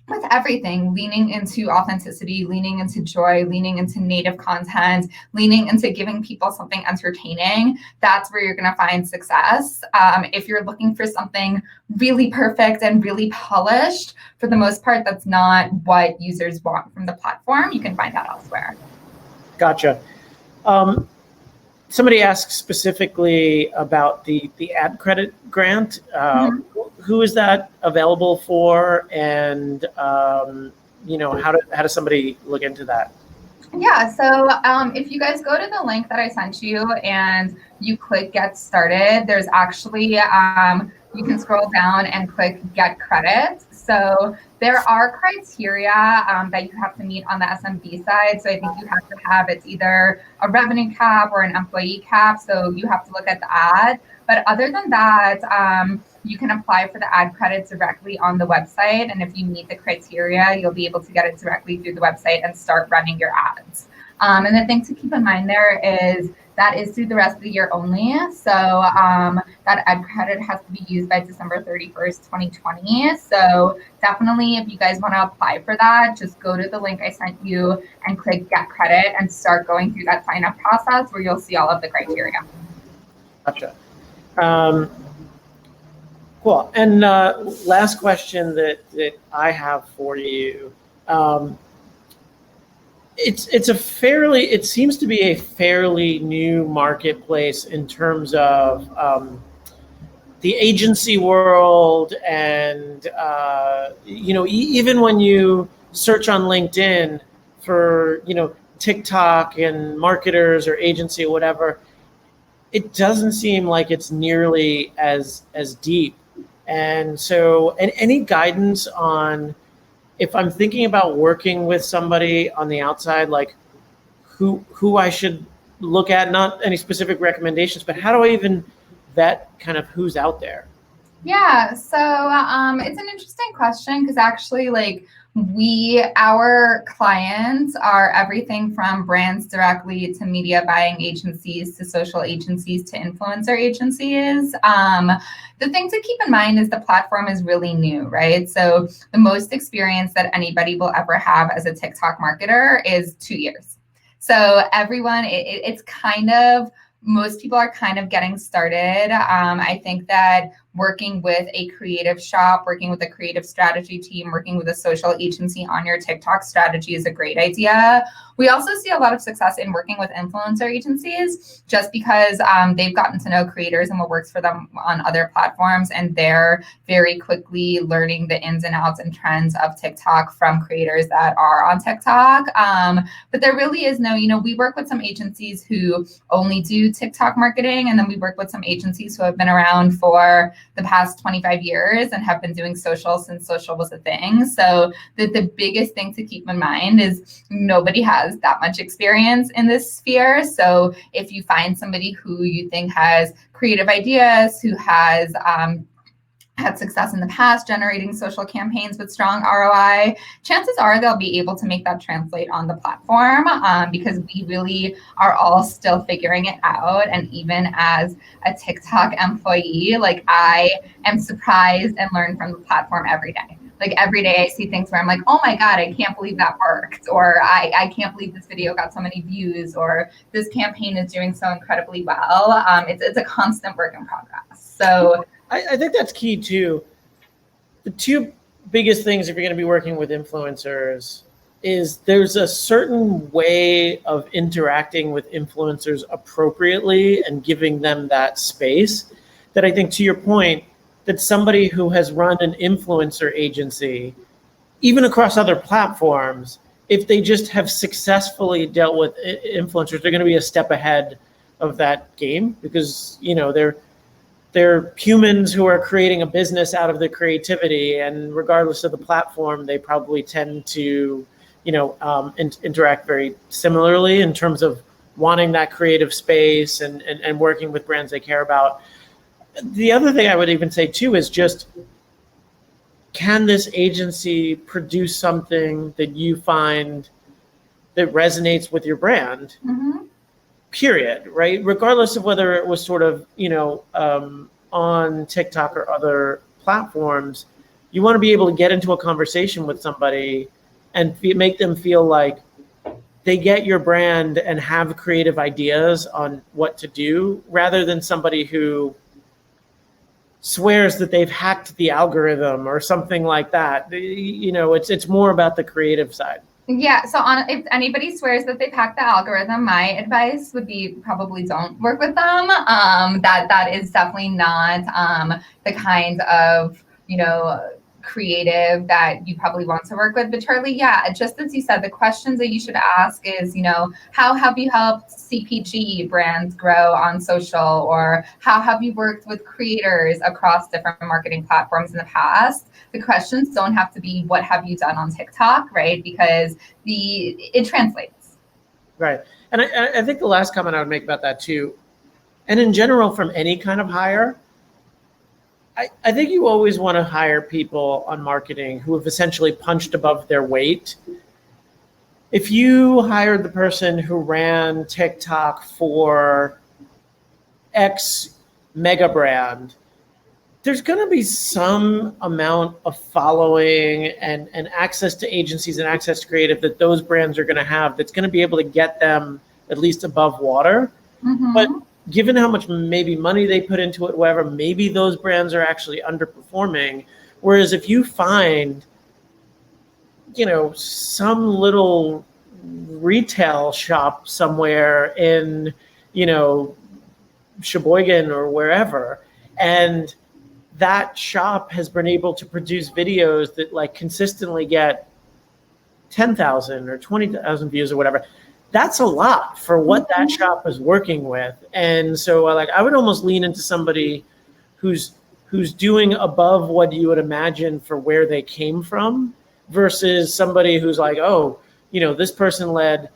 with everything, leaning into authenticity, leaning into joy, leaning into native content, leaning into giving people something entertaining, that's where you're going to find success. If you're looking for something really perfect and really polished, for the most part, that's not what users want from the platform. You can find that elsewhere. Gotcha. Somebody asked specifically about the ad credit grant. Who is that available for, and how does somebody look into that? Yeah, so if you guys go to the link that I sent you and you click Get Started, there's actually you can scroll down and click Get Credit. So there are criteria that you have to meet on the SMB side. So I think you have to have, it's either a revenue cap or an employee cap. So you have to look at the ad. But other than that, you can apply for the ad credit directly on the website. And if you meet the criteria, you'll be able to get it directly through the website and start running your ads. And the thing to keep in mind there is that is through the rest of the year only. So that ad credit has to be used by December 31st, 2020. So definitely, if you guys want to apply for that, just go to the link I sent you and click Get Credit and start going through that sign up process where you'll see all of the criteria. Gotcha. Cool. And last question that I have for you. It seems to be a fairly new marketplace in terms of the agency world, and even when you search on LinkedIn for TikTok and marketers or agency or whatever, it doesn't seem like it's nearly as deep. And so, and any guidance on, if I'm thinking about working with somebody on the outside, like who I should look at, not any specific recommendations, but how do I even vet kind of who's out there? Yeah, so it's an interesting question because actually, our clients are everything from brands directly to media buying agencies to social agencies to influencer agencies. The thing to keep in mind is the platform is really new, right? So the most experience that anybody will ever have as a TikTok marketer is 2 years. So everyone, it's kind of, most people are kind of getting started. I think that working with a creative shop, working with a creative strategy team, working with a social agency on your TikTok strategy is a great idea. We also see a lot of success in working with influencer agencies just because they've gotten to know creators and what works for them on other platforms, and they're very quickly learning the ins and outs and trends of TikTok from creators that are on TikTok. But there really is no, we work with some agencies who only do TikTok marketing, and then we work with some agencies who have been around for the past 25 years and have been doing social since social was a thing. So the biggest thing to keep in mind is nobody has that much experience in this sphere. So if you find somebody who you think has creative ideas, who has had success in the past generating social campaigns with strong ROI, chances are they'll be able to make that translate on the platform because we really are all still figuring it out. And even as a TikTok employee, I am surprised and learn from the platform every day. like every day I see things where I'm like, oh my God, I can't believe that worked. Or I can't believe this video got so many views, or this campaign is doing so incredibly well. It's a constant work in progress. So I think that's key too. The two biggest things if you're going to be working with influencers is there's a certain way of interacting with influencers appropriately and giving them that space that I think, to your point, that somebody who has run an influencer agency, even across other platforms, if they just have successfully dealt with influencers, they're going to be a step ahead of that game because, you know, they're humans who are creating a business out of the creativity, and regardless of the platform, they probably tend to, you know, interact very similarly in terms of wanting that creative space and working with brands they care about. The other thing I would even say too is just, can this agency produce something that you find that resonates with your brand? mm-hmm. Period, right? Regardless of whether it was sort of, you know, on TikTok or other platforms, you want to be able to get into a conversation with somebody and make them feel like they get your brand and have creative ideas on what to do, rather than somebody who swears that they've hacked the algorithm or something like that. You know, it's more about the creative side. Yeah, so if anybody swears that they've hacked the algorithm, my advice would be probably don't work with them. That is definitely not the kind of, you know, creative that you probably want to work with. But Charlie, yeah, just as you said, the questions that you should ask is, you know, how have you helped CPG brands grow on social, or how have you worked with creators across different marketing platforms in the past? The questions don't have to be what have you done on TikTok, right? Because it translates. Right. And I think the last comment I would make about that too, and in general from any kind of hire, I think you always want to hire people on marketing who have essentially punched above their weight. If you hired the person who ran TikTok for X mega brand, there's going to be some amount of following and access to agencies and access to creative that those brands are going to have that's going to be able to get them at least above water. Mm-hmm. But given how much maybe money they put into it, whatever, maybe those brands are actually underperforming. Whereas if you find, you know, some little retail shop somewhere in, you know, Sheboygan or wherever, and that shop has been able to produce videos that like consistently get 10,000 or 20,000 views or whatever, that's a lot for what that shop is working with. And so like I would almost lean into somebody who's doing above what you would imagine for where they came from, versus somebody who's like, oh, you know, this person led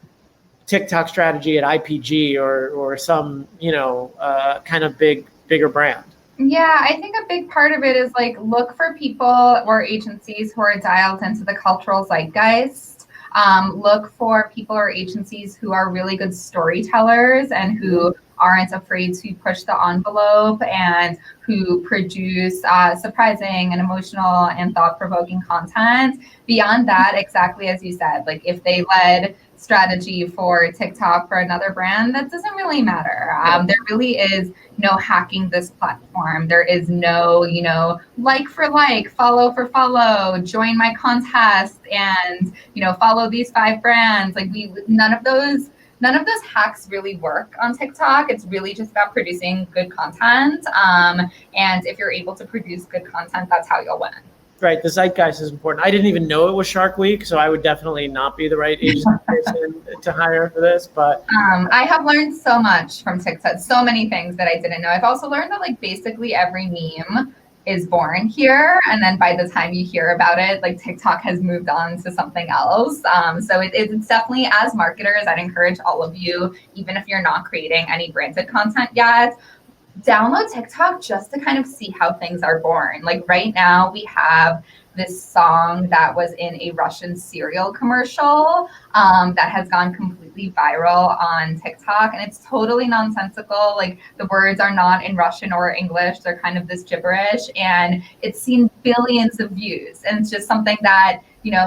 TikTok strategy at IPG or some, you know, kind of bigger brand. Yeah, I think a big part of it is like look for people or agencies who are dialed into the cultural zeitgeist. Look for people or agencies who are really good storytellers and who aren't afraid to push the envelope and who produce surprising and emotional and thought-provoking content. Beyond that, exactly as you said, like if they led strategy for TikTok for another brand, that doesn't really matter. There really is no hacking this platform. There is no, you know, like for like, follow for follow, join my contest, and, you know, follow these 5 brands. Like none of those hacks really work on TikTok. It's really just about producing good content. And if you're able to produce good content, that's how you'll win. Right, the zeitgeist is important. I didn't even know it was Shark Week, so I would definitely not be the right agency person to hire for this. But I have learned so much from TikTok, so many things that I didn't know. I've also learned that like basically every meme is born here, and then by the time you hear about it, like TikTok has moved on to something else. So it's definitely, as marketers, I'd encourage all of you, even if you're not creating any branded content yet, Download TikTok just to kind of see how things are born. Like right now, we have this song that was in a Russian cereal commercial that has gone completely viral on TikTok, and it's totally nonsensical. Like the words are not in Russian or English; they're kind of this gibberish, and it's seen billions of views. And it's just something that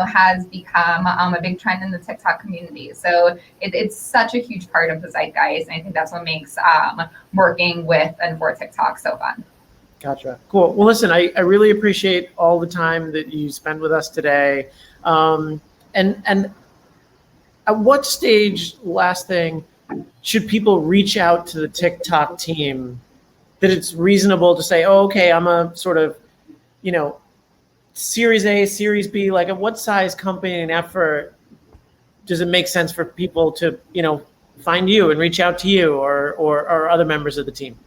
has become a big trend in the TikTok community. So it's such a huge part of the zeitgeist, and I think that's what makes working with and for TikTok so fun. Gotcha. Cool. Well, listen, I really appreciate all the time that you spend with us today. And at what stage, last thing, should people reach out to the TikTok team that it's reasonable to say, oh, okay, I'm a sort of, Series A, Series B, like at what size company and effort does it make sense for people to, find you and reach out to you or other members of the team?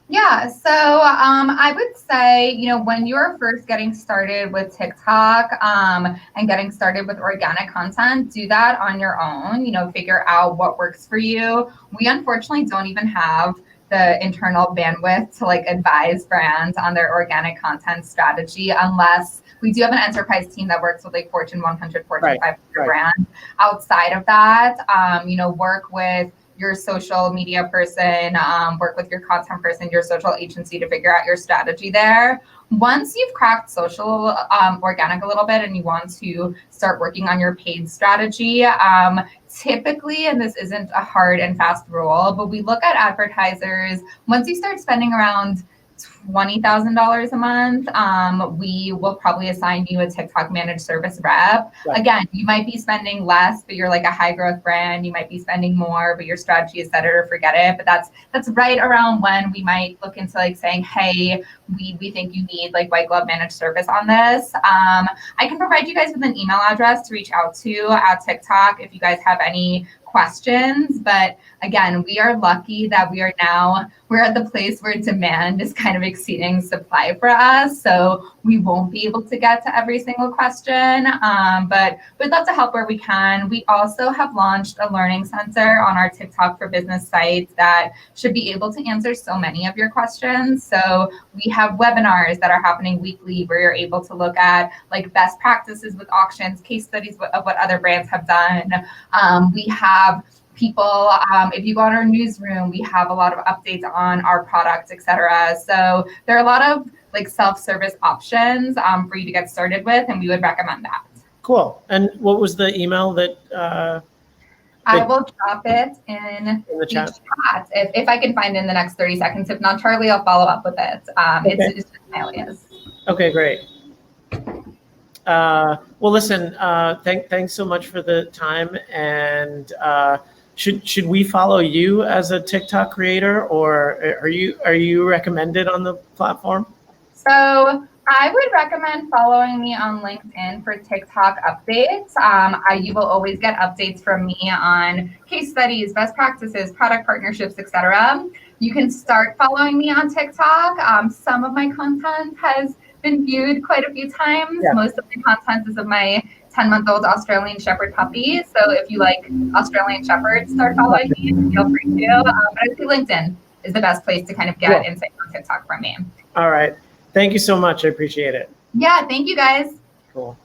Yeah, so I would say, when you're first getting started with TikTok and getting started with organic content, do that on your own, figure out what works for you. We unfortunately don't even have the internal bandwidth to advise brands on their organic content strategy unless we do have an enterprise team that works with Fortune 100, Fortune 500 brands. Outside of that, work with your social media person, work with your content person, your social agency to figure out your strategy there. Once you've cracked social organic a little bit and you want to start working on your paid strategy, typically, and this isn't a hard and fast rule, but we look at advertisers, once you start spending around $20,000 a month, we will probably assign you a TikTok managed service rep. Right. Again, you might be spending less, but you're a high growth brand. You might be spending more, but your strategy is set it or forget it. But that's right around when we might look into saying, hey, we think you need white glove managed service on this. I can provide you guys with an email address to reach out to at TikTok if you guys have any questions. But again, we are lucky that we're at the place where demand is kind of exceeding supply for us. So we won't be able to get to every single question, but we'd love to help where we can. We also have launched a learning center on our TikTok for Business site that should be able to answer so many of your questions. So we have webinars that are happening weekly where you're able to look at best practices with auctions, case studies of what other brands have done. We have people, if you go on our newsroom, we have a lot of updates on our products, etc. So there are a lot of self-service options for you to get started with, and we would recommend that. Cool. And what was the email that? I will drop it in the chat if I can find it in the next 30 seconds. If not, Charlie, I'll follow up with it. Okay. It's just my alias. Okay, great. Well, listen, thanks so much for the time. And should we follow you as a TikTok creator, or are you recommended on the platform? So I would recommend following me on LinkedIn for TikTok updates. You will always get updates from me on case studies, best practices, product partnerships, etc. You can start following me on TikTok. Some of my content has been viewed quite a few times. Yeah. Most of the content is of my 10-month-old Australian Shepherd puppy. So if you like Australian Shepherds, start following me. Feel free to. But I think LinkedIn is the best place to kind of get insight on TikTok from me. All right. Thank you so much. I appreciate it. Yeah, thank you guys. Cool.